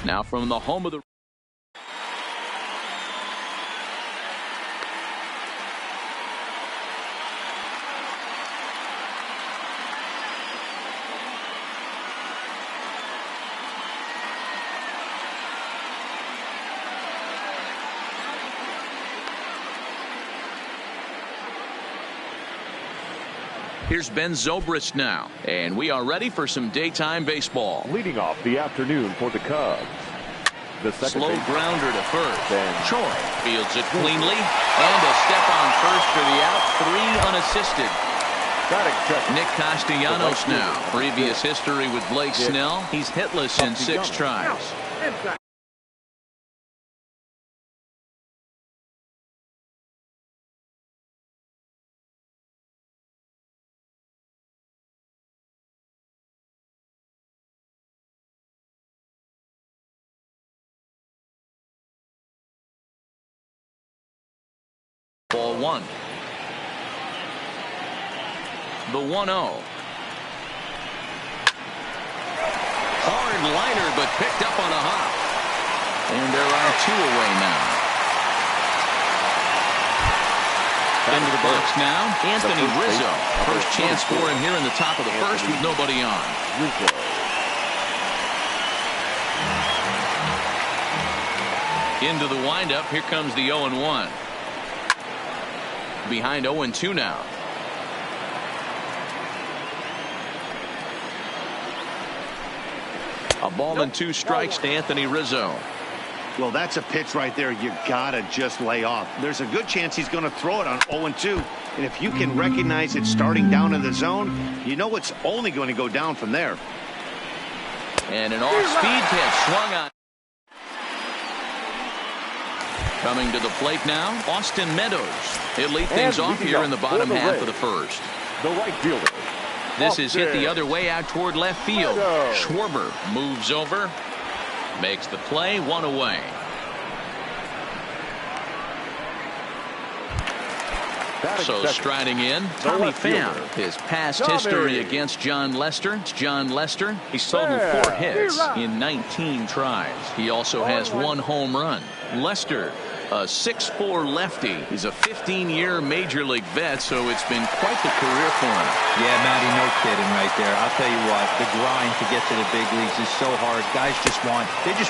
Now from the home of the... Here's Ben Zobrist now, and we are ready for some daytime baseball. Leading off the afternoon for the Cubs, the second slow base, grounder to first. Choi fields it cleanly, and a step on first for the out. 3 unassisted. Nick Castellanos now. Previous history with Blake Snell. He's hitless in 6 tries. Ball 1. The 1-0. Hard liner, but picked up on a hop. And there are 2 away now. Into the box now, Anthony Rizzo. First chance for him here in the top of the first with nobody on. Into the windup. Here comes the 0-1. Behind 0-2 now. A ball and 2 strikes to Anthony Rizzo. Well, that's a pitch right there you gotta just lay off. There's a good chance he's going to throw it on 0-2. And if you can recognize it starting down in the zone, you know it's only going to go down from there. And an off-speed pitch swung on. Coming to the plate now, Austin Meadows. He'll lead things off here in the bottom half of the first. The right fielder. This is hit the other way out toward left field. Schwarber moves over, makes the play, 1 away. So striding in, Tommy Pham. His past history against John Lester. It's John Lester. He's stolen 4 hits in 19 tries. He also has 1 home run. Lester, a 6'4" lefty. He's a 15-year major league vet, so it's been quite the career for him. Yeah, Matty, no kidding right there. I'll tell you what, the grind to get to the big leagues is so hard. Guys just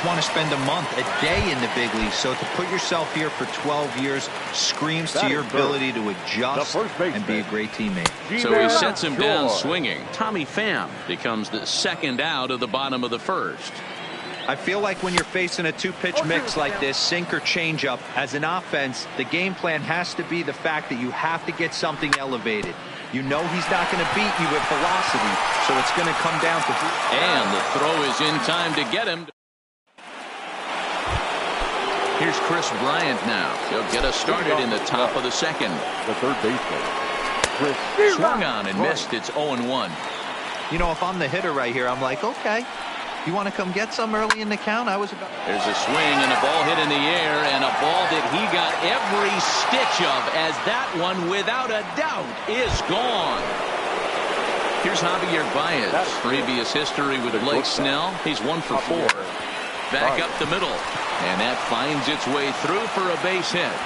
want to spend a month, a day in the big leagues. So to put yourself here for 12 years screams to your ability to adjust and be a great teammate. So he sets him down swinging. Tommy Pham becomes the second out of the bottom of the first. I feel like when you're facing a 2-pitch mix like this, sink or change up, as an offense, the game plan has to be the fact that you have to get something elevated. You know he's not going to beat you with velocity, so it's going to come down to... And the throw is in time to get him. Here's Chris Bryant now. He'll get us started in the top of the second. The third baseman. Swung on and missed. It's 0-1. You know, if I'm the hitter right here, I'm like, okay. You want to come get some early in the count? There's a swing and a ball hit in the air, and a ball that he got every stitch of, as that one, without a doubt, is gone. Here's Javier Baez. Previous history with Blake Snell. He's 1 for 4. Back up the middle, and that finds its way through for a base hit.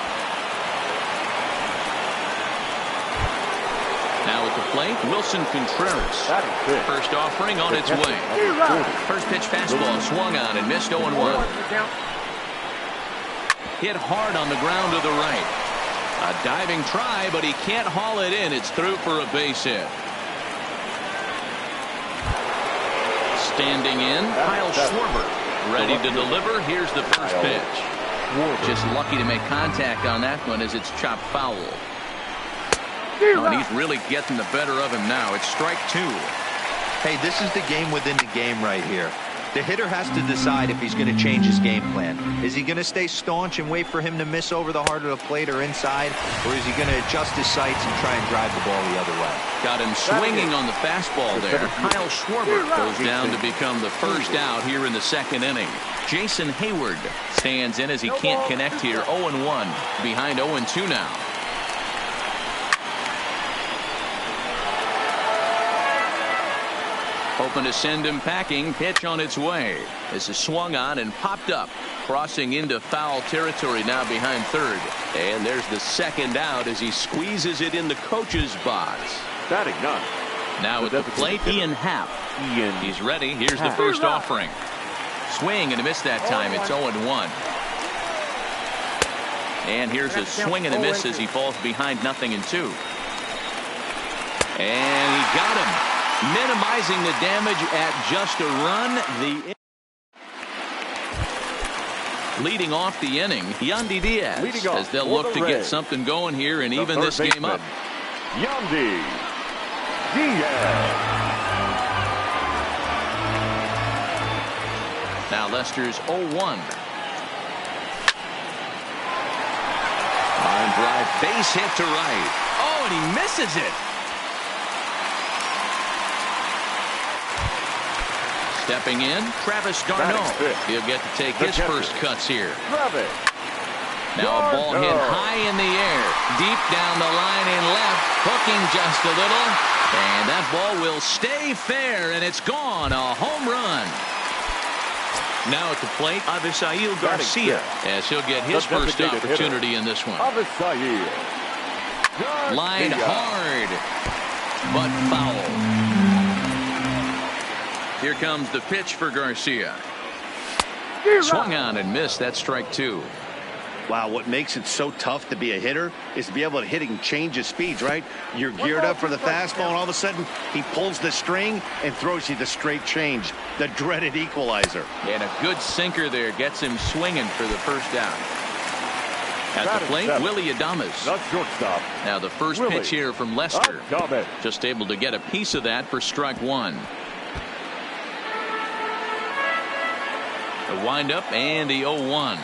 Now at the plate, Wilson Contreras. First offering on its way. First pitch fastball swung on and missed 0-1. Hit hard on the ground to the right. A diving try, but he can't haul it in. It's through for a base hit. Standing in, Kyle Schwarber. Ready to deliver. Here's the first pitch. Just lucky to make contact on that one as it's chopped foul. And he's really getting the better of him now. It's strike 2. Hey, this is the game within the game right here. The hitter has to decide if he's going to change his game plan. Is he going to stay staunch and wait for him to miss over the heart of the plate or inside? Or is he going to adjust his sights and try and drive the ball the other way? Got him swinging on the fastball there. Kyle Schwarber goes down to become the first out here in the second inning. Jason Hayward stands in as he can't connect here. 0-1 behind 0-2 now. Hoping to send him packing. Pitch on its way. This is swung on and popped up. Crossing into foul territory now behind third. And there's the second out as he squeezes it in the coach's box. Batting ninth. Now at the plate, Ian Happ. He's ready. Here's the first offering. Swing and a miss that time. It's 0-1. And here's a swing and a miss as he falls behind 0-2. And he got him. Minimizing the damage at just a run. Leading off the inning, Yandy Diaz, as they'll look to get something going here and even this game up. Yandy Diaz. Now Lester's 0-1. Line drive, base hit to right. Oh, and he misses it. Stepping in, Travis d'Arnaud. He'll get to take his first cuts here. Now a ball hit high in the air, deep down the line in left, hooking just a little, and that ball will stay fair, and it's gone. A home run. Now at the plate, Avisail Garcia, as he'll get his first opportunity in this one. Lined hard, but foul. Here comes the pitch for Garcia. Swung on and missed. That's strike two. Wow, what makes it so tough to be a hitter is to be able to hit and change his speeds, right? You're geared up for the fastball, and all of a sudden, he pulls the string and throws you the straight change, the dreaded equalizer. And a good sinker there gets him swinging for the first out. At the plate, Willie Adames. Now the first pitch here from Lester. Just able to get a piece of that for strike one. The windup and the 0-1.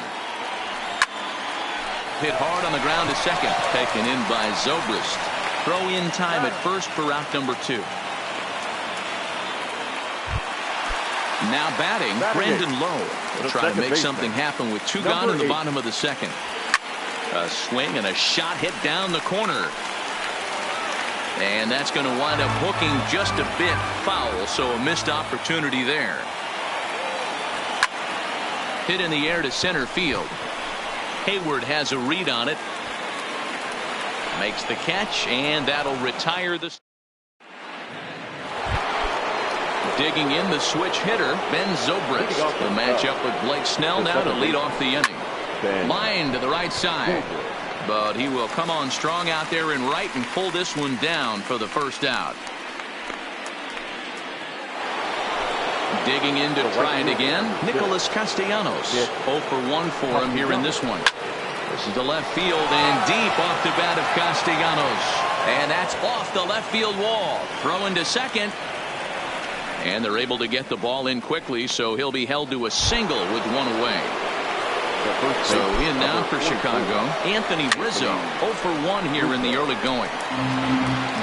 Hit hard on the ground to second. Taken in by Zobrist. Throw in time at first for out number 2. Now batting, Brandon Lowe. Will try to make something happen with 2 gone in the bottom of the second. A swing and a shot hit down the corner. And that's going to wind up hooking just a bit foul, so a missed opportunity there. Hit in the air to center field. Hayward has a read on it. Makes the catch, and that'll retire the. Digging in the switch hitter, Ben Zobrist. The matchup with Blake Snell now to lead off the inning. Line to the right side. But he will come on strong out there in right and pull this one down for the first out. Digging in to try it again, Nicholas Castellanos. 0 for 1 for him here in this one. This is the left field and deep off the bat of Castellanos. And that's off the left field wall. Throwing to second. And they're able to get the ball in quickly, so he'll be held to a single with 1 away. So in now for Chicago, Anthony Rizzo. 0 for 1 here in the early going.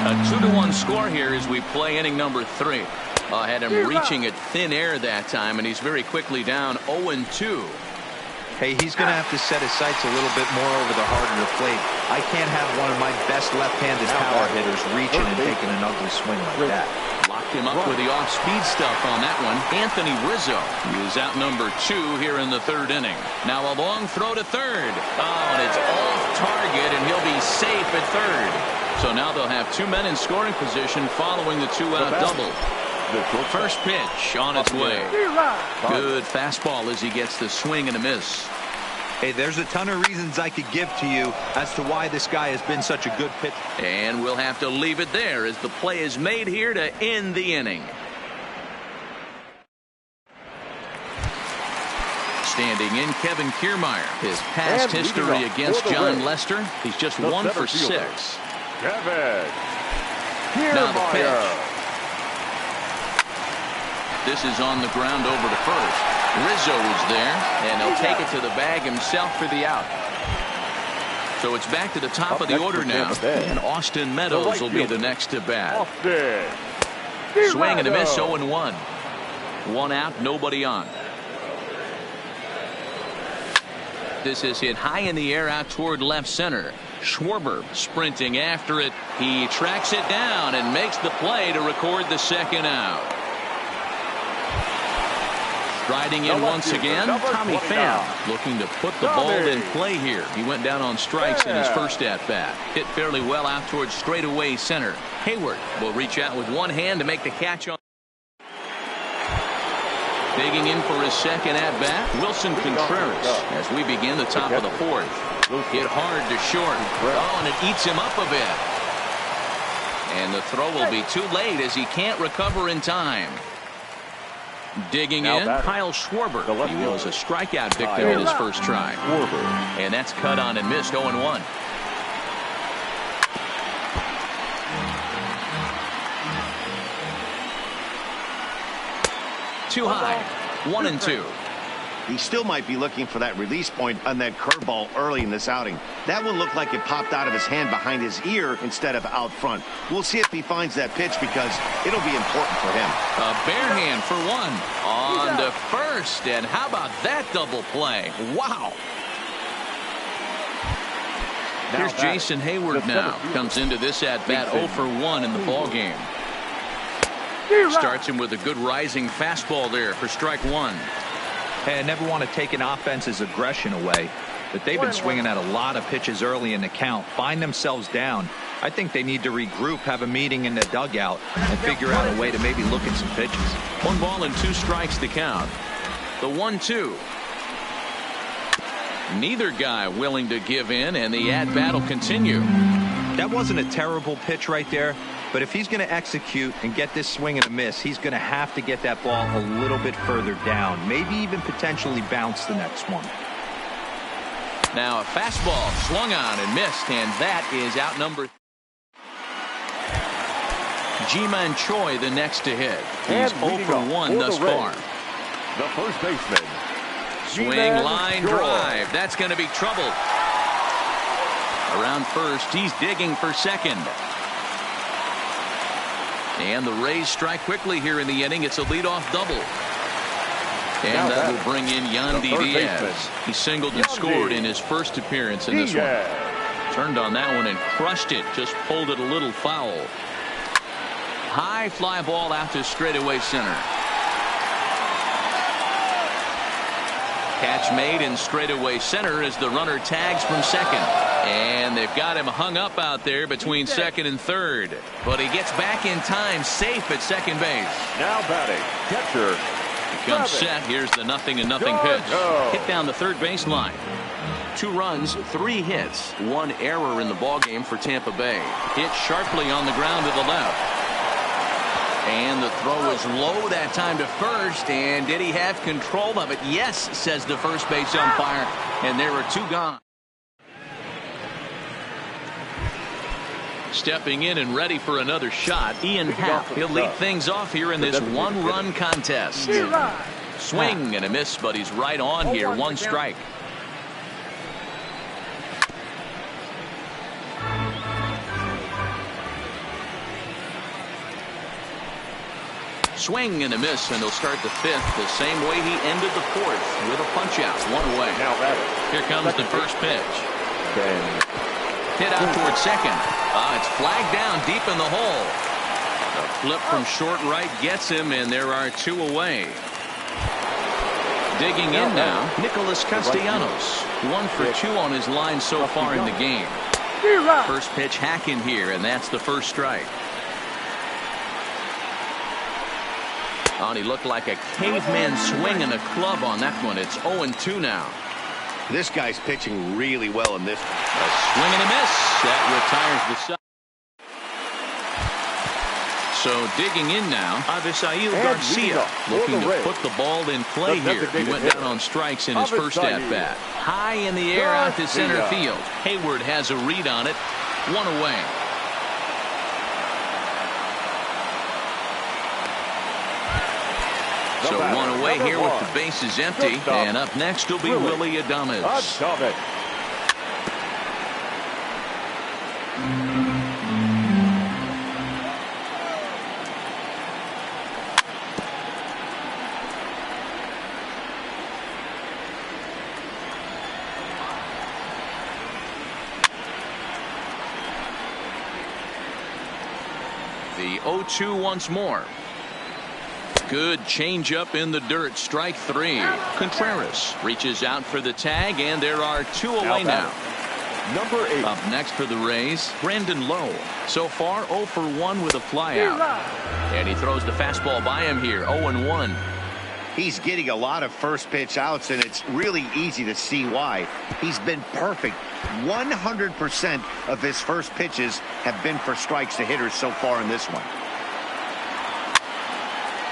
A 2-1 score here as we play inning number 3. Had him reaching at thin air that time, and he's very quickly down 0-2. Hey, he's going to have to set his sights a little bit more over the heart of the plate. I can't have one of my best left-handed power hitters reaching and taking an ugly swing like that. Locked him up with the off-speed stuff on that one. Anthony Rizzo is out number 2 here in the 3rd inning. Now a long throw to third. Oh, and it's off target, and he'll be safe at third. So now they'll have 2 men in scoring position following the 2-out double. First pitch on its way. Good fastball as he gets the swing and a miss. Hey, there's a ton of reasons I could give to you as to why this guy has been such a good pitcher. And we'll have to leave it there as the play is made here to end the inning. Standing in, Kevin Kiermaier. His past history against John Lester, he's just 1 for 6. Kevin Now the pitch. This is on the ground over to first. Rizzo is there, and he'll take it to the bag himself for the out. So it's back to the top of the order now, and Austin Meadows will be the next to bat. Swing and a miss, 0-1. 1 out, nobody on. This is hit high in the air out toward left center. Schwarber sprinting after it. He tracks it down and makes the play to record the second out. Striding in once again, Tommy Pham, looking to put the ball in play here. He went down on strikes in his first at-bat. Hit fairly well out towards straightaway center. Hayward will reach out with one hand to make the catch on. Digging in for his second at-bat, Wilson Contreras, as we begin the top of the fourth. Hit hard to short. Oh, and it eats him up a bit. And the throw will be too late as he can't recover in time. Digging in, Kyle Schwarber. He was a strikeout victim in his first try. And that's cut on and missed, 0-1. Too high, 1-2. He still might be looking for that release point on that curveball early in this outing. That one looked like it popped out of his hand behind his ear instead of out front. We'll see if he finds that pitch because it'll be important for him. A bare hand for one on to first. And how about that double play? Wow. Here's Jason Hayward now. Comes into this at-bat 0 for 1 in the ballgame. Starts him with a good rising fastball there for strike one. Hey, I never want to take an offense's aggression away, but they've been swinging at a lot of pitches early in the count, find themselves down. I think they need to regroup, have a meeting in the dugout, and figure out a way to maybe look at some pitches. 1 ball and 2 strikes to count. The 1-2. Neither guy willing to give in, and the at-bat will continue. That wasn't a terrible pitch right there, but if he's going to execute and get this swing and a miss, he's going to have to get that ball a little bit further down, maybe even potentially bounce the next one. Now a fastball swung on and missed, and that is out number. Ji-Man Choi the next to hit. He's 0 for 1 thus far. The first baseman. Swing, line drive. That's going to be trouble. Around first, he's digging for second. And the Rays strike quickly here in the inning. It's a leadoff double. And that will bring in Yandy Diaz. He singled and scored in his first appearance in this one. Turned on that one and crushed it. Just pulled it a little foul. High fly ball out to straightaway center. Catch made in straightaway center as the runner tags from second. And they've got him hung up out there between second and third. But he gets back in time, safe at second base. Now batting, catcher. He comes set. Here's the 0-0 pitch. Hit down the third baseline. 2 runs, 3 hits, 1 error in the ballgame for Tampa Bay. Hit sharply on the ground to the left. And the throw is low that time to first. And did he have control of it? Yes, says the first base umpire. And there are 2 gone. Stepping in and ready for another shot, Ian Happ. He'll lead things off here in this 1-run contest. Swing and a miss, but he's right on here. 1 strike. Swing and a miss, and he'll start the 5th the same way he ended the 4th with a punch out, 1 away. Here comes the first pitch. Hit out towards second. It's flagged down deep in the hole. A flip from short right gets him, and there are 2 away. Digging in now, Nicholas Castellanos. 1 for 2 on his line so far in the game. First pitch hacking here, and that's the first strike. Oh, and he looked like a caveman swinging a club on that one. It's 0-2 now. This guy's pitching really well in this. A swing and a miss. That retires the side. So digging in now, Avisail Garcia looking to put the ball in play here. He went down on strikes in his first at-bat. High in the air out to center field. Hayward has a read on it. 1 away. So 1 away here with the bases empty. And up next will be Willie Adames. The 0-2 once more. Good changeup in the dirt. Strike 3. Contreras reaches out for the tag, and there are 2 away now. Number 8. Up next for the Rays, Brandon Lowe. So far 0 for 1 with a flyout. And he throws the fastball by him here, 0-1. He's getting a lot of first pitch outs, and it's really easy to see why. He's been perfect. 100% of his first pitches have been for strikes to hitters so far in this one.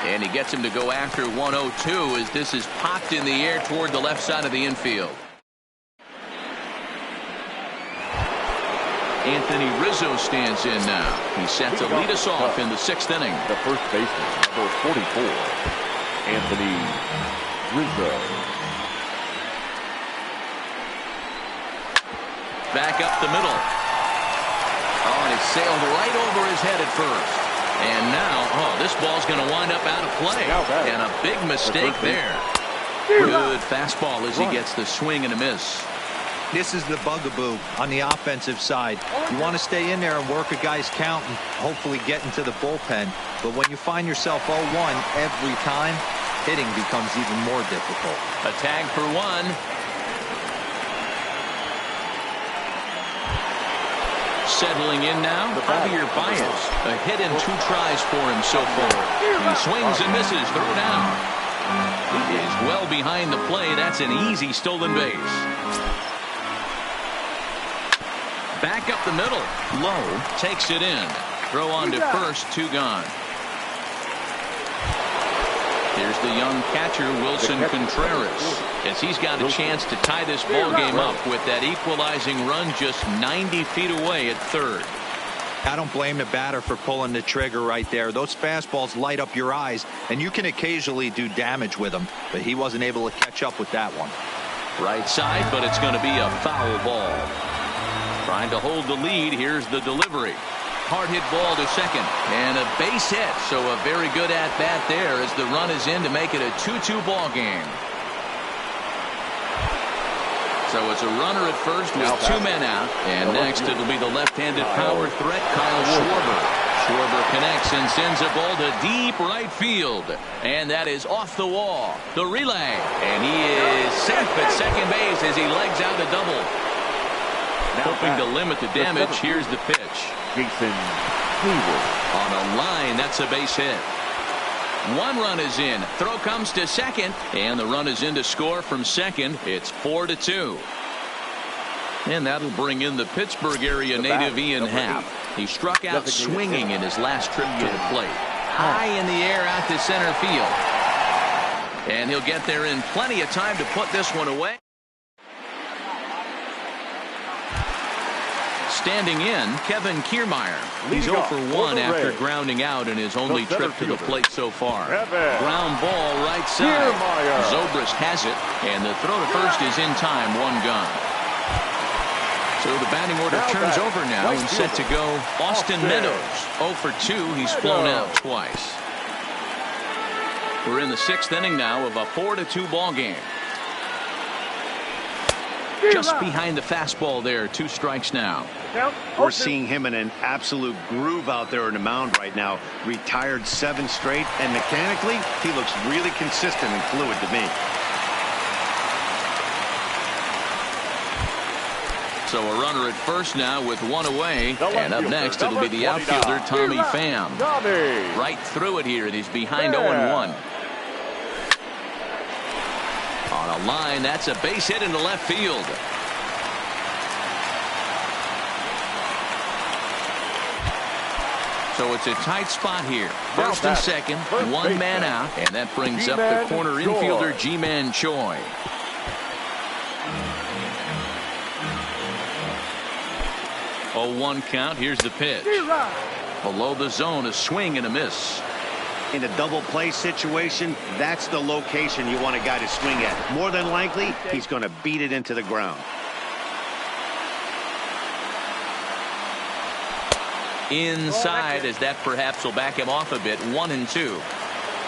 And he gets him to go after 1-0-2 as this is popped in the air toward the left side of the infield. Anthony Rizzo stands in now. He's set to lead us off in the 6th inning. The first baseman, number 44, Anthony Rizzo. Back up the middle. Oh, and it sailed right over his head at first. And now, this ball's going to wind up out of play. And a big mistake there. Good fastball as he gets the swing and a miss. This is the bugaboo on the offensive side. You want to stay in there and work a guy's count and hopefully get into the bullpen. But when you find yourself 0-1 every time, hitting becomes even more difficult. A tag for 1. Settling in now, Javier Baez. A hit and 2 tries for him so far. He swings and misses, throw down. He is well behind the play. That's an easy stolen base. Back up the middle. Lowe takes it in. Throw on to first, 2 gone. Here's the young catcher, Wilson Contreras, as he's got a chance to tie this ball game up with that equalizing run just 90 feet away at third. I don't blame the batter for pulling the trigger right there. Those fastballs light up your eyes, and you can occasionally do damage with them, but he wasn't able to catch up with that one. Right side, but it's going to be a foul ball. Trying to hold the lead. Here's the delivery. Hard hit ball to second, and a base hit. So a very good at-bat there as the run is in to make it a 2-2 ball game. So it's a runner at first with 2 men out, and next it'll be the left-handed power threat, Kyle Schwarber. Schwarber connects and sends a ball to deep right field, and that is off the wall. The relay, and he is safe at second base as he legs out a double. Hoping to limit the damage. Here's the pitch. Jason Hayward. On a line, that's a base hit. 1 run is in. Throw comes to second, and the run is in to score from second. It's 4-2. And that'll bring in the Pittsburgh area native Ian Happ. He struck out swinging in his last trip to the plate. High in the air out to center field. And he'll get there in plenty of time to put this one away. Standing in, Kevin Kiermaier. He's 0 for 1 after grounding out in his only trip to the plate so far. Ground ball right side. Zobrist has it, and the throw to first is in time, 1 gone. So the batting order turns over now and set to go Austin Meadows. 0 for 2. He's flown out twice. We're in the 6th inning now of a 4-2 ball game. Just behind the fastball there. 2 strikes now. We're seeing him in an absolute groove out there in the mound right now. Retired 7 straight, and mechanically, he looks really consistent and fluid to me. So a runner at first now with 1 away. And up next, it'll be the outfielder, Tommy Pham. Right through it here, and he's behind 0-1. On a line, that's a base hit into left field. So it's a tight spot here. First and second, 1 man out, and that brings up the corner infielder, Ji-Man Choi. Oh, 1 count. Here's the pitch. Below the zone, a swing and a miss. In a double play situation, that's the location you want a guy to swing at. More than likely, he's going to beat it into the ground. Inside, as that perhaps will back him off a bit. 1-2.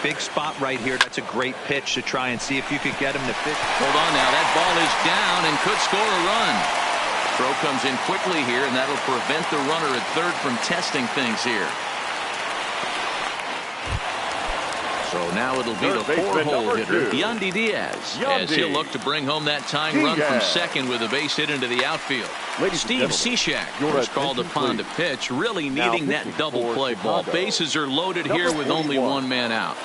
Big spot right here. That's a great pitch to try and see if you could get him to pitch. Hold on now. That ball is down and could score a run. Throw comes in quickly here, and that'll prevent the runner at third from testing things here. So So now it'll be the four-hole hitter, Yandy Diaz, as he'll look to bring home that tying run from second with a base hit into the outfield. Steve Cishek was called upon to pitch, really needing that double play ball. Bases are loaded here with only one man out.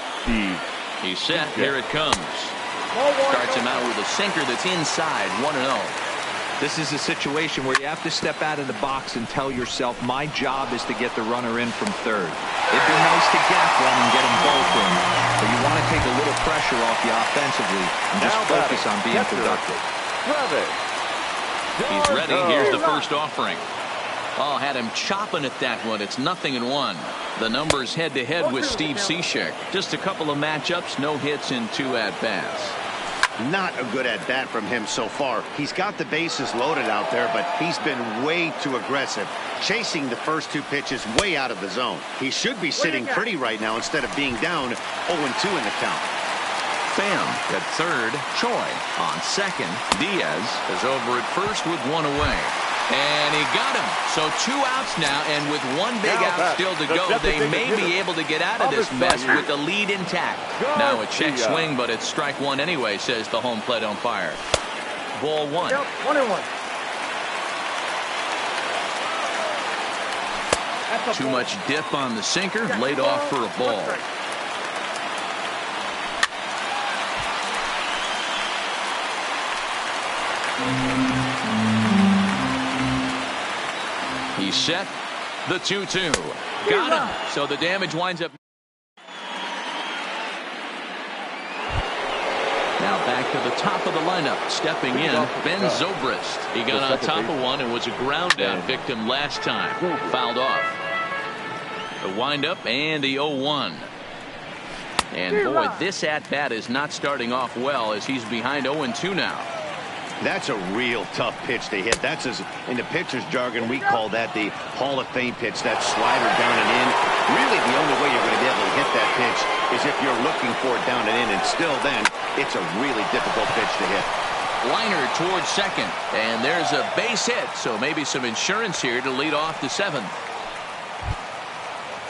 He's set. Here it comes. Starts him out with a sinker that's inside, 1-0. This is a situation where you have to step out of the box and tell yourself, my job is to get the runner in from third. It'd be nice to gap one and get them both in, but you want to take a little pressure off you offensively and just focus on being productive. He's ready. Here's the first offering. Oh, had him chopping at that one. It's 0-1. The numbers head-to-head with Steve Cishek. Just a couple of matchups, no hits in 2 at-bats. Not a good at-bat from him so far. He's got the bases loaded out there, but he's been way too aggressive, chasing the first 2 pitches way out of the zone. He should be sitting pretty right now instead of being down 0-2 in the count. Pham at third. Choi on second. Diaz is over at first with 1 away. And he got him. So 2 outs now, and with 1 big out still to go, they may be able to get out of this mess with the lead intact. Now a check swing, but it's strike 1 anyway, says the home plate umpire. Ball 1. 1-1. Too much dip on the sinker, laid off for a ball. He's set. The 2-2. Got him. So the damage winds up. Now back to the top of the lineup. Stepping in, Ben Zobrist. He got on top of one and was a ground out victim last time. Fouled off. The windup and the 0-1. And boy, this at-bat is not starting off well as he's behind 0-2 now. That's a real tough pitch to hit. That's, in the pitcher's jargon, we call that the Hall of Fame pitch, that slider down and in. Really, the only way you're going to be able to hit that pitch is if you're looking for it down and in, and still then, it's a really difficult pitch to hit. Liner towards second, and there's a base hit, so maybe some insurance here to lead off the 7th.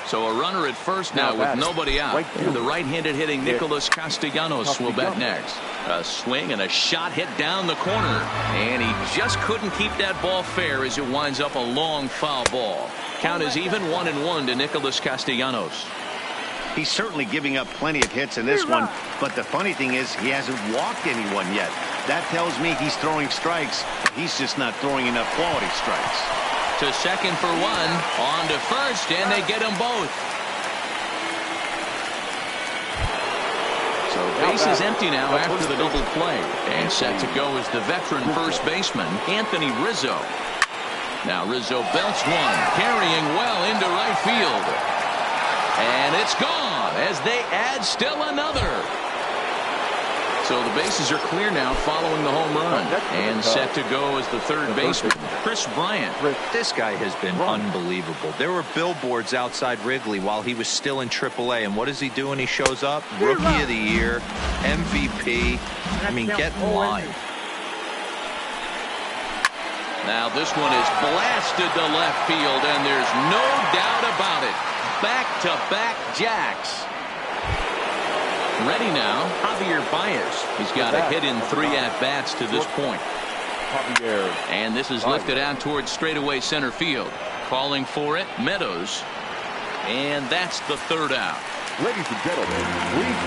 So a runner at first now with nobody out. The right-handed hitting Nicholas Castellanos will bat next. A swing and a shot hit down the corner. And he just couldn't keep that ball fair as it winds up a long foul ball. Count is even 1-1 to Nicholas Castellanos. He's certainly giving up plenty of hits in this one, but the funny thing is he hasn't walked anyone yet. That tells me he's throwing strikes. He's just not throwing enough quality strikes. To second for 1, on to first, and they get them both. So base is empty now after the double play. And set to go is the veteran first baseman, Anthony Rizzo. Now Rizzo belts one, carrying well into right field. And it's gone as they add still another. So the bases are clear now following the home run. And set to go is the third baseman, Chris Bryant. This guy has been unbelievable. There were billboards outside Wrigley while he was still in AAA. And what does he do when he shows up? Rookie of the Year, MVP. I mean, get in line. Now this one is blasted to left field, and there's no doubt about it. Back-to-back jacks. Ready now, Javier Baez. He's got a hit in 3 at-bats to this point. And this is lifted out towards straightaway center field. Calling for it, Meadows. And that's the 3rd out. Ladies and gentlemen, please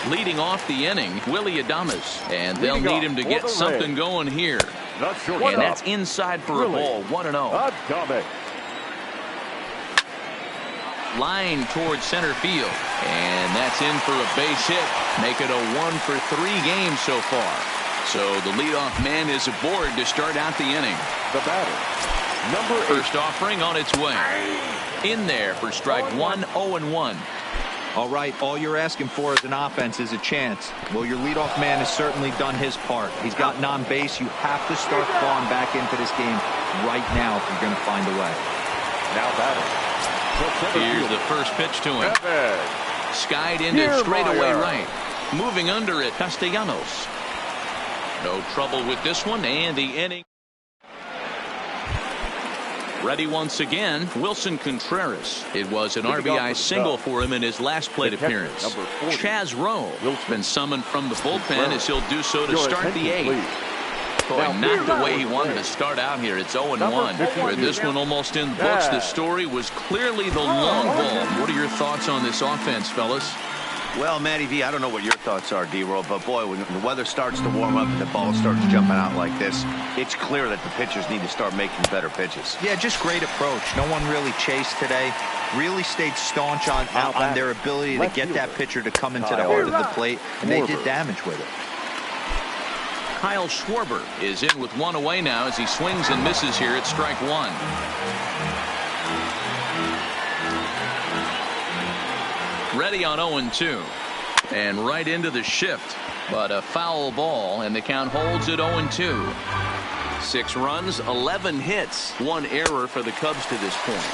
join. Leading off the inning, Willie Adames. And they'll need him to get something going here. And that's inside for a ball, 1-0. Line towards center field, and that's in for a base hit. Make it a 1-for-3 game so far. So the leadoff man is aboard to start out the inning. The batter, number 8. First offering on its way. In there for strike 1, 0-1. All right, all you're asking for as an offense is a chance. Well, your leadoff man has certainly done his part. He's gotten on base. You have to start clawing back into this game right now if you're going to find a way. Now batting. Here's the first pitch to him. Skied into straightaway right. Moving under it, Castellanos. No trouble with this one, and the inning. Ready once again, Wilson Contreras. It was an RBI single for him in his last plate appearance. Chaz Rowe been summoned from the bullpen as he'll do so to start the eighth. Boy, not the way he wanted to start out here. It's 0-1. With this one almost in the books, the story was clearly the long ball. What are your thoughts on this offense, fellas? Well, Matty V, I don't know what your thoughts are, D-Roll, but boy, when the weather starts to warm up and the ball starts jumping out like this, it's clear that the pitchers need to start making better pitches. Yeah, just great approach. No one really chased today. Really stayed staunch on their ability to get that pitcher to come into the heart of the plate, and they did damage with it. Kyle Schwarber is in with one away now as he swings and misses here at strike one. Ready on 0-2. And right into the shift. But a foul ball, and the count holds at 0-2. 6 runs, 11 hits, 1 error for the Cubs to this point.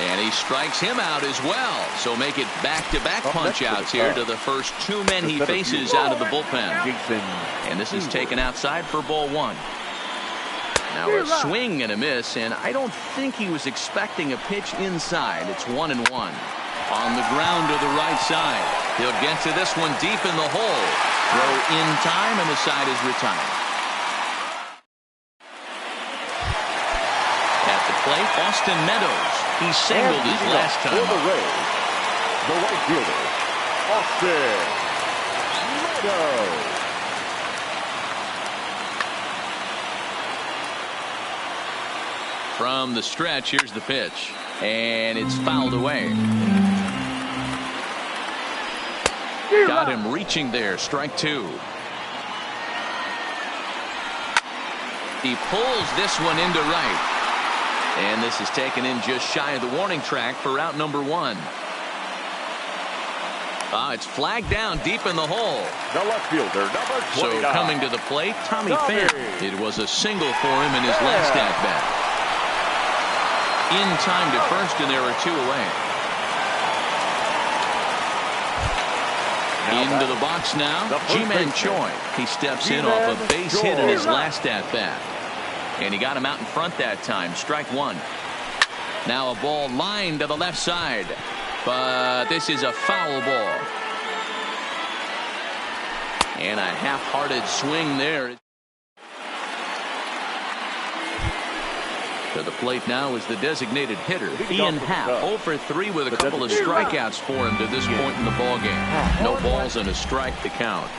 And he strikes him out as well. So make it back-to-back punch-outs here to the first 2 men he faces out of the bullpen. And this is taken outside for ball 1. Now a swing and a miss, and I don't think he was expecting a pitch inside. It's 1-1. On the ground to the right side. He'll get to this one deep in the hole. Throw in time, and the side is retired. At the plate, Austin Meadows. He singled his last time. For the Rays, the right fielder, Austin Meadows. From the stretch, here's the pitch. And it's fouled away. Got him reaching there. Strike 2. He pulls this one into right. And this is taken in just shy of the warning track for out number 1. It's flagged down deep in the hole. The left fielder, number 29. So coming to the plate, Tommy Pham. It was a single for him in his last at-bat. In time to first, and there are 2 away. Into the box now, Ji-Man Choi. He steps in off a base hit in his last at-bat. And he got him out in front that time. Strike 1. Now a ball lined to the left side. But this is a foul ball. And a half-hearted swing there. To the plate now is the designated hitter, Ian Happ. 0 for 3 with a couple of strikeouts for him to this point in the ballgame. No balls and a strike to count.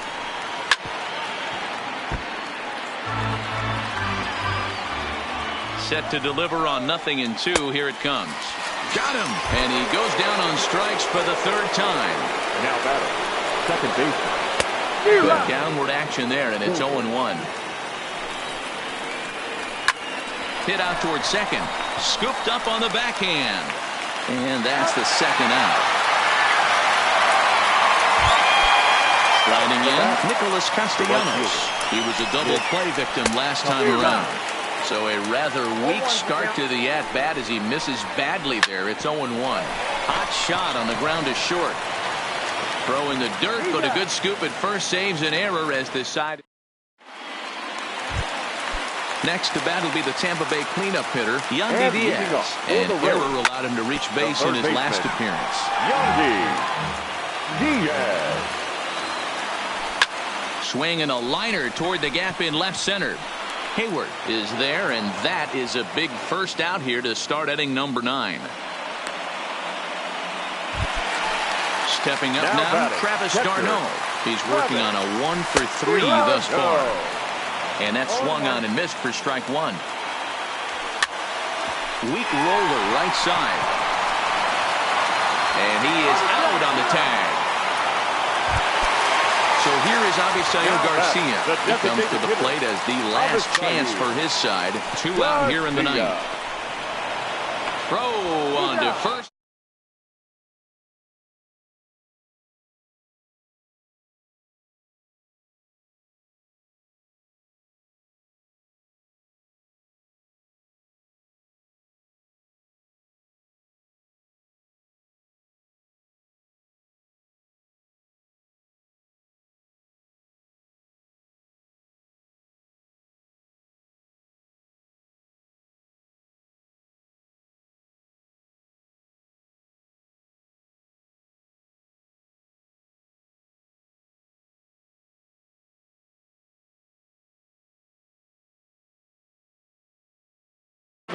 Set to deliver on 0-2. Here it comes. Got him. And he goes down on strikes for the 3rd time. Now batter, second baseman. Good downward action there, and it's 0-1. Hit out towards second. Scooped up on the backhand. And that's the 2nd out. Sliding in, Nicholas Castellanos. He was a double play victim last time around. So a rather weak start to the at-bat as he misses badly there. It's 0-1. Hot shot on the ground is short. Throw in the dirt, but a good scoop at first saves an error as the side. Next to bat will be the Tampa Bay cleanup hitter, Yandy Diaz. An error allowed him to reach base in his last appearance. Yandy Diaz. Swing and a liner toward the gap in left center. Hayward is there, and that is a big first out here to start inning number 9. Stepping up now, Travis d'Arnaud. He's working on a 1 for 3 thus far. And that swung on and missed for strike 1. Weak roller right side. And he is out on the tag. So here is Avisail Garcia. He comes to the plate as the last chance for his side. 2 out here in the 9th. Throw on to first.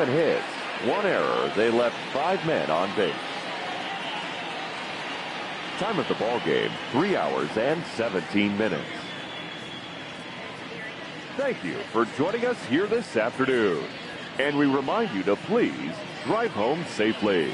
7 hits, 1 error. They left 5 men on base. Time of the ball game, 3 hours and 17 minutes. Thank you for joining us here this afternoon. And we remind you to please drive home safely.